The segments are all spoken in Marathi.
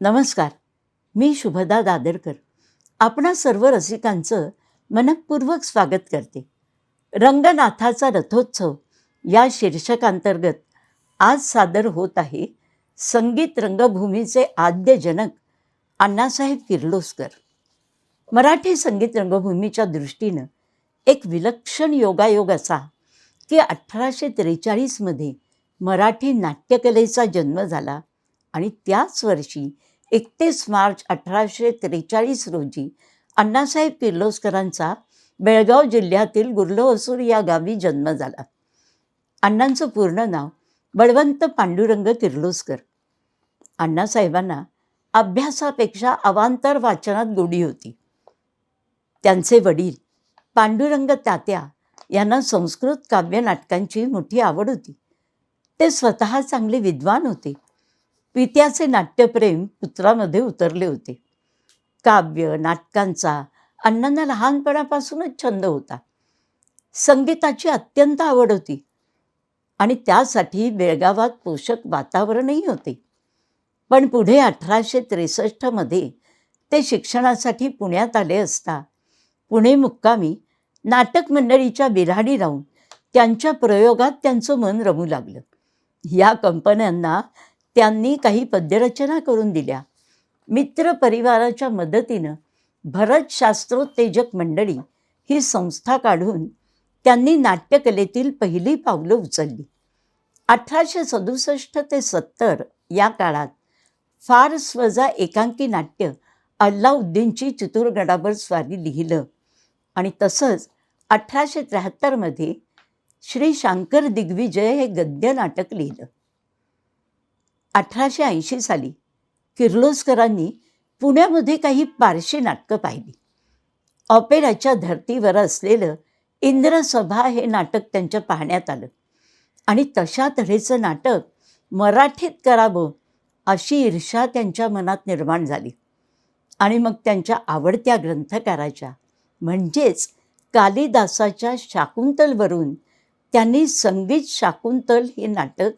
नमस्कार. मी शुभदा दादरकर आपणा सर्व रसिकांचं मनःपूर्वक स्वागत करते. रंगनाथाचा रथोत्सव या शीर्षकांतर्गत आज सादर होत आहे संगीत रंगभूमीचे आद्य जनक अण्णासाहेब किर्लोस्कर. मराठी संगीत रंगभूमीच्या दृष्टीनं एक विलक्षण योगायोग असा की 1843 मराठी नाट्यकलेचा जन्म झाला आणि त्याच वर्षी 31 मार्च 1843 रोजी अण्णासाहेब किर्लोस्करांचा बेळगाव जिल्ह्यातील गुर्लहसूर या गावी जन्म झाला. अण्णांचं पूर्ण नाव बळवंत पांडुरंग किर्लोस्कर. अण्णासाहेबांना अभ्यासापेक्षा अवांतर वाचनात गोडी होती. त्यांचे वडील पांडुरंग तात्या यांना संस्कृत काव्य नाटकांची मोठी आवड होती. ते स्वतः चांगले विद्वान होते. पित्याचे नाट्यप्रेम पुत्रामध्ये उतरले होते. काव्य नाटकांचा अण्णांना लहानपणापासूनच छंद होता. संगीताची अत्यंत आवड होती आणि त्यासाठी बेळगावात पोषक वातावरणही होते. पण पुढे 1863 ते शिक्षणासाठी पुण्यात आले असता पुणे मुक्कामी नाटक मंडळीच्या बिऱ्हाडी राहून त्यांच्या प्रयोगात त्यांचं मन रमू लागलं. या कंपन्यांना त्यांनी काही पद्यरचना करून दिल्या. मित्र परिवाराच्या मदतीनं भरत शास्त्रोत्तेजक मंडळी ही संस्था काढून त्यांनी नाट्यकलेतील पहिली पावलं उचलली. 1867 ते 70 या काळात फार्स वजा एकांकी नाट्य अल्लाउद्दीनची चितूरगडावर स्वारी लिहिलं आणि तसंच 1873 श्री शांकर दिग्विजय हे गद्य नाटक लिहिलं. 1880 साली किर्लोस्करांनी पुण्यामध्ये काही पारशी नाटकं पाहिली. ऑपेराच्या धर्तीवर असलेलं इंद्रसभा हे नाटक त्यांच्या पाहण्यात आलं आणि तशा तऱ्हेचं नाटक मराठीत करावं अशी ईर्ष्या त्यांच्या मनात निर्माण झाली आणि मग त्यांच्या आवडत्या ग्रंथकाराच्या म्हणजेच कालिदासाच्या शाकुंतलवरून त्यांनी संगीत शाकुंतल हे नाटक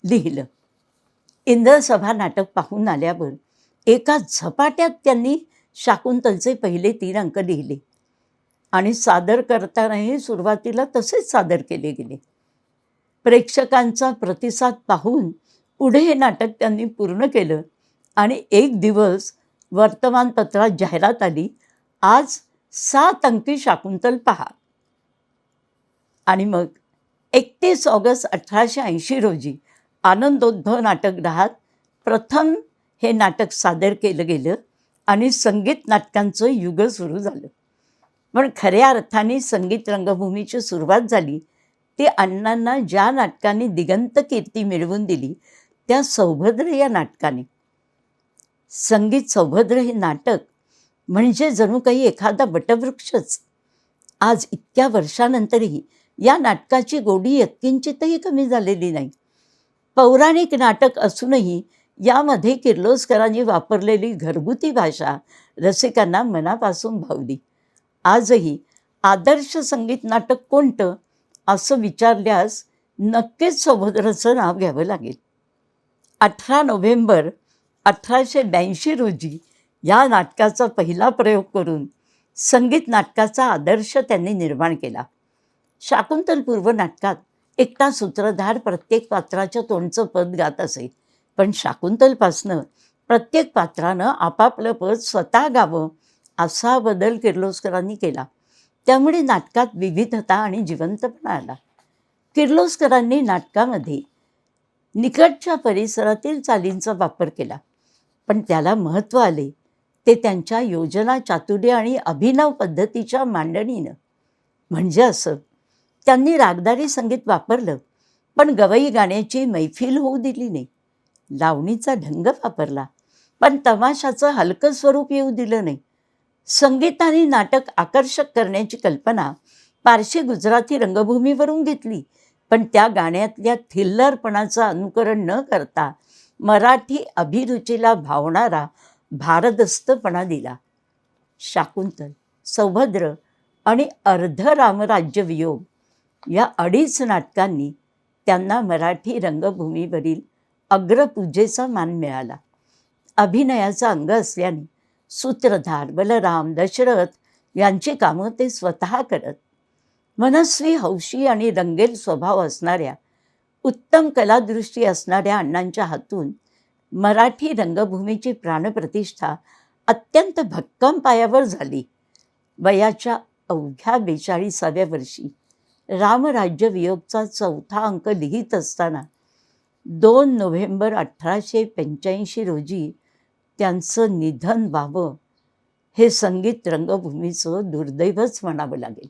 लिहिलं. इंद्रसभा नाटक पाहून आल्यावर एका झपाट्यात त्यांनी शाकुंतलचे पहिले 3 अंक लिहिले आणि सादर करतानाही सुरुवातीला तसेच सादर केले गेले. प्रेक्षकांचा प्रतिसाद पाहून पुढे हे नाटक त्यांनी पूर्ण केलं आणि एक दिवस वर्तमानपत्रात जाहिरात आली, आज 7 अंकी शाकुंतल पहा. आणि मग 31 ऑगस्ट 1880 रोजी आनंदोद्भव नाटकगृहात प्रथम हे नाटक सादर केलं गेलं आणि संगीत नाटकांचं युग सुरू झालं. पण खऱ्या अर्थाने संगीत रंगभूमीची सुरुवात झाली ती अण्णांना ज्या नाटकाने दिगंत कीर्ती मिळवून दिली त्या सौभद्र या नाटकाने. संगीत सौभद्र हे नाटक म्हणजे जणू काही एखादा वटवृक्षच. आज इतक्या वर्षानंतरही या नाटकाची गोडी यत्किंचितही कमी झालेली नाही. पौराणिक नाटक असूनही यामध्ये किर्लोस्करांनी वापरलेली घरगुती भाषा रसिकांना मनापासून भावली. आजही आदर्श संगीत नाटक कोणतं असं विचारल्यास नक्कीच सौभद्रचं नाव घ्यावं लागेल. 18 नोव्हेंबर 1882 रोजी या नाटकाचा पहिला प्रयोग करून संगीत नाटकाचा आदर्श त्यांनी निर्माण केला. शाकुंतलपूर्व नाटकात एकटा सूत्रधार प्रत्येक पात्राच्या तोंडचं पद गात असे, पण शाकुंतलपासनं प्रत्येक पात्रानं आपापलं पद स्वतः गावं असा बदल किर्लोस्करांनी केला. त्यामुळे नाटकात विविधता आणि जिवंतपणा आला. किर्लोस्करांनी नाटकामध्ये निकटच्या परिसरातील चालींचा वापर केला, पण त्याला महत्त्व आले ते त्यांच्या योजना चातुर्य आणि अभिनव पद्धतीच्या मांडणीनं. म्हणजे असं, त्यांनी रागदारी संगीत वापरलं पण गवई गाण्याची मैफिल होऊ दिली नाही. लावणीचा ढंग वापरला पण तमाशाचं हलकं स्वरूप येऊ दिलं नाही. संगीताने नाटक आकर्षक करण्याची कल्पना पारशी गुजराती रंगभूमीवरून घेतली, पण त्या गाण्यातल्या थिल्लरपणाचं अनुकरण न करता मराठी अभिरुचीला भावणारा भारदस्तपणा दिला. शाकुंतल, सौभद्र आणि अर्ध रामराज्यवियोग या अडीच नाटकांनी त्यांना मराठी रंगभूमीवरील अग्रपूजेचा मान मिळाला. अभिनयाचा अंग असल्याने सूत्रधार, बलराम, दशरथ यांची कामं ते स्वतः करत. मनस्वी, हौशी आणि रंगेल स्वभाव असणाऱ्या, उत्तम कलादृष्टी असणाऱ्या अण्णांच्या हातून मराठी रंगभूमीची प्राणप्रतिष्ठा अत्यंत भक्कम पायावर झाली. वयाच्या अवघ्या 42व्या वर्षी रामराज्यवियोगचा 4था अंक लिहित असताना 2 नोव्हेंबर 1885 रोजी त्यांचं निधन व्हावं, हे संगीत रंगभूमीचं दुर्दैवच म्हणावं लागेल.